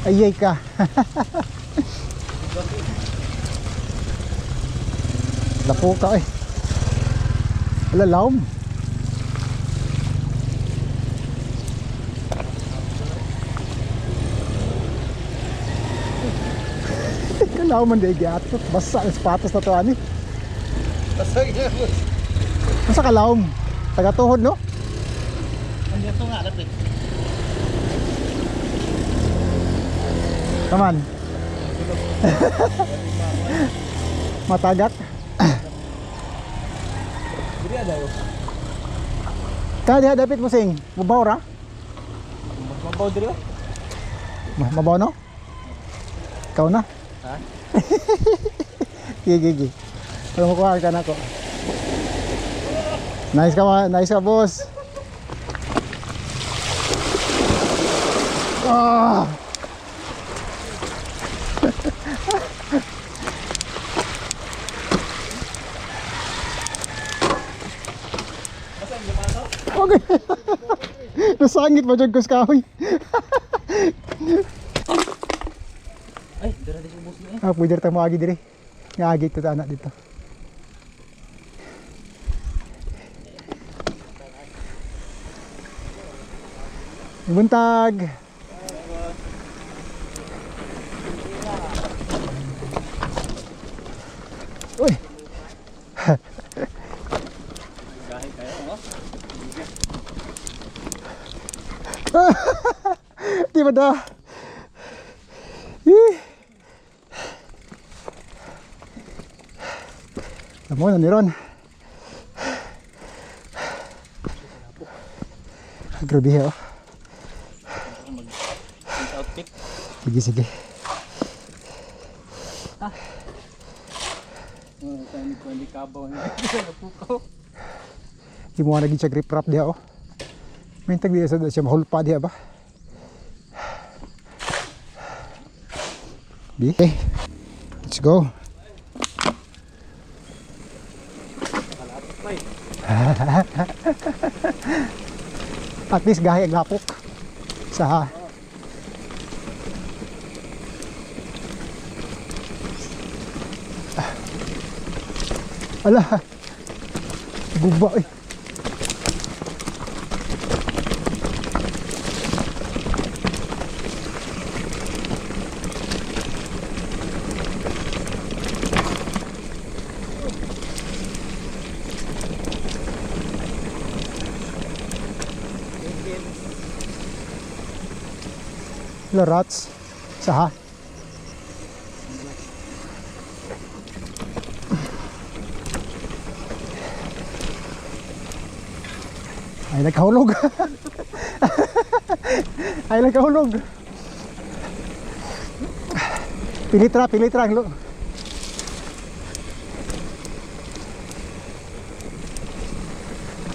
Ayay ka. Lapo ka eh. Alalaom. Alalaom man di giatot. Basta ang sapatos na to ani. Basta yan, boss. Masa kalawom? Taga-tuhod no? Andiyan to nga, lapit. Taman. Matagak. Dili ada yo. Kaya dapit mo sing. Mabaw ra? Mabaw diri. Mabaw no? Ikaw na? Ha? Gigi. Alam mo kuha ka na ko. Nice ka boss. Ah! Okay. Nasangit pa dyan ko sa kahoy. Ay, dira di boss ni. Ah, pwede rin mo agi diri. Nga agi ito anak dito. Buntag. Uy. Gahi kayo, no? Di ba da? Alam mo na ni Ron. Grabe oh. Outfit. Sige. Kundi kabaw ni. Napukaw. Di mo naging siya grip wrap diha oh. May tag diya sa siya mahulpa diha ba? Okay. Let's go. At least gahi ang lapok sa ala guba eh. Rats saha ay nagkahulog. Ay nagkahulog. Pilitra lo.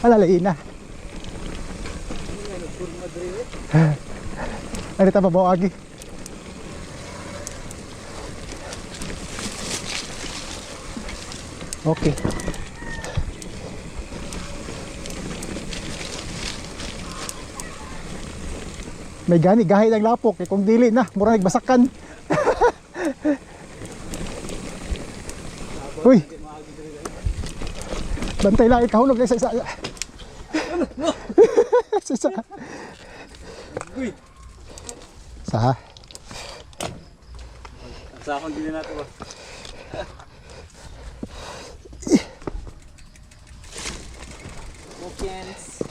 Alalain na. Ano ta babaw agi? Okay. May gani gahi ng lapok eh, kung dili na mura nagbasakan. Uy. Bantay lang ikahulog sa isa. Sa Uy. Sa Sa akong dili nato ba. Mokens.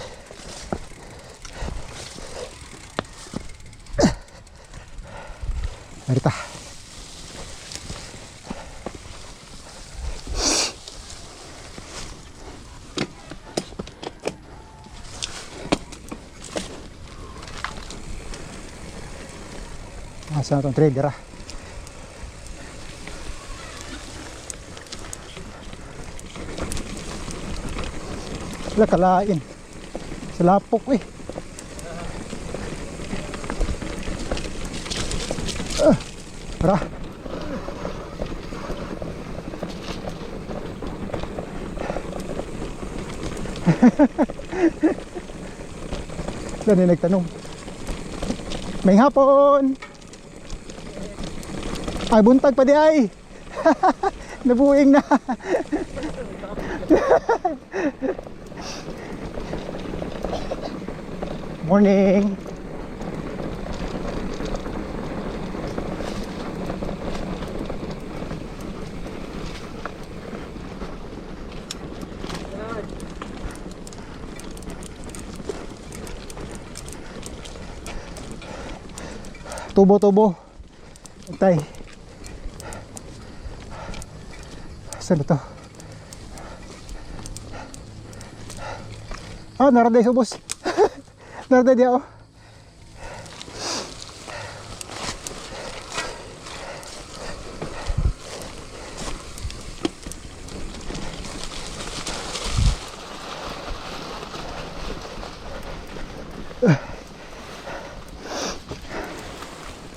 Marita. Asa na itong trader ah. Wala kalain. Sa lapok eh. Tara. Saan yung nagtanong? May hapon! Ay, buntag pa di ay. Nabuing na. Morning. Tubo-tubo. Tay. Saan ito? Ah, naraday subos. Naraday dia oh.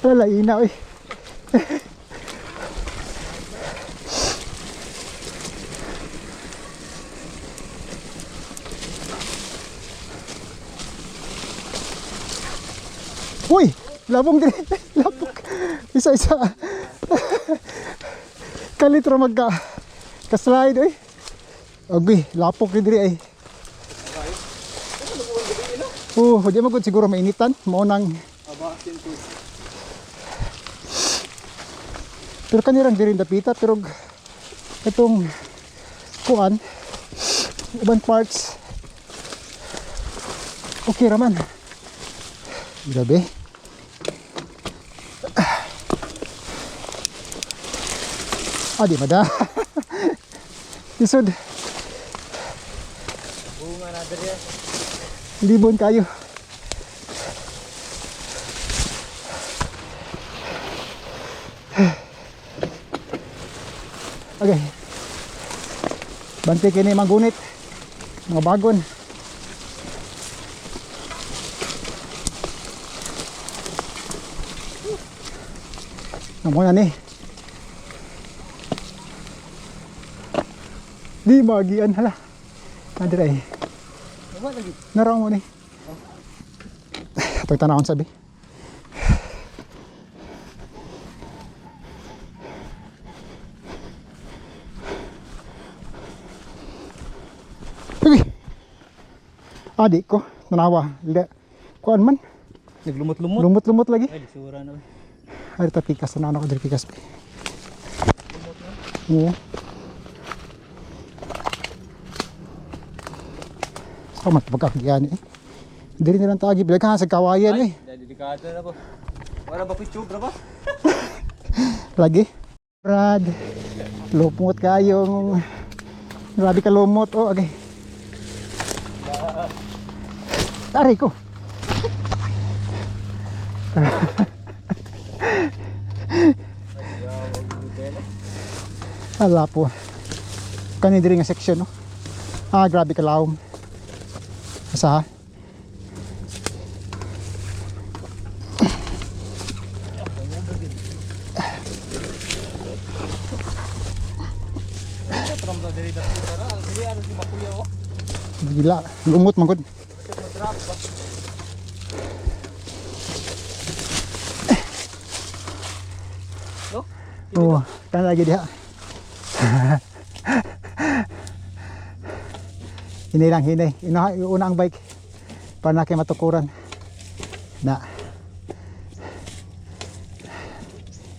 Wala ina eh. Uy, labong din. Lapok. Isa-isa. Kalitra magka ka-slide eh. Agbi, lapok din diri ay. Di magud siguro mainitan, mao nang Aba, simple. pero kanirang diri dapita pero itong kuan ibang parts okay raman. Grabe. Di mada. Isod. Bunga na diri. Libon kayo. Okay. Bante kini manggunit. Mga bagon. Namo na ni. Di magian hala. Adre. Aba lagi. Naraw mo ni. Atong tanawon sabi. Uy. Adik ko nanawa. Kuan man. Naglumot-lumot. Lumot-lumot lagi. Ay, disura na. Ay, ito pikas na ako dari pikas. Oo. So, matpagkakiyan eh. Diri nilang tagi. Bilagkan sa kawayan eh. Delikado na po. Wala ba picture ba? Lagi. Brad. Lumot kayong. Grabe ka lumot. Oh, okay. Taray ko. Wala po. Kani diri nga section no. Grabe ka lawom. Asa ha? Gila, lumot man gud. Oh, kan lagi dia. Hinay lang, hinay. Una ang bike para na kayo matukuran. Na.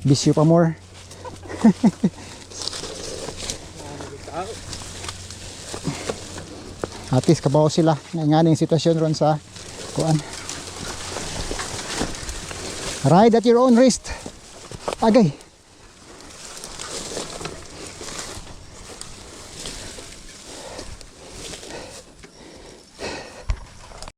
Bisyo pa more. At least kabaw sila. Nga yung sitwasyon ron sa kuan. Ride at your own risk. Agay.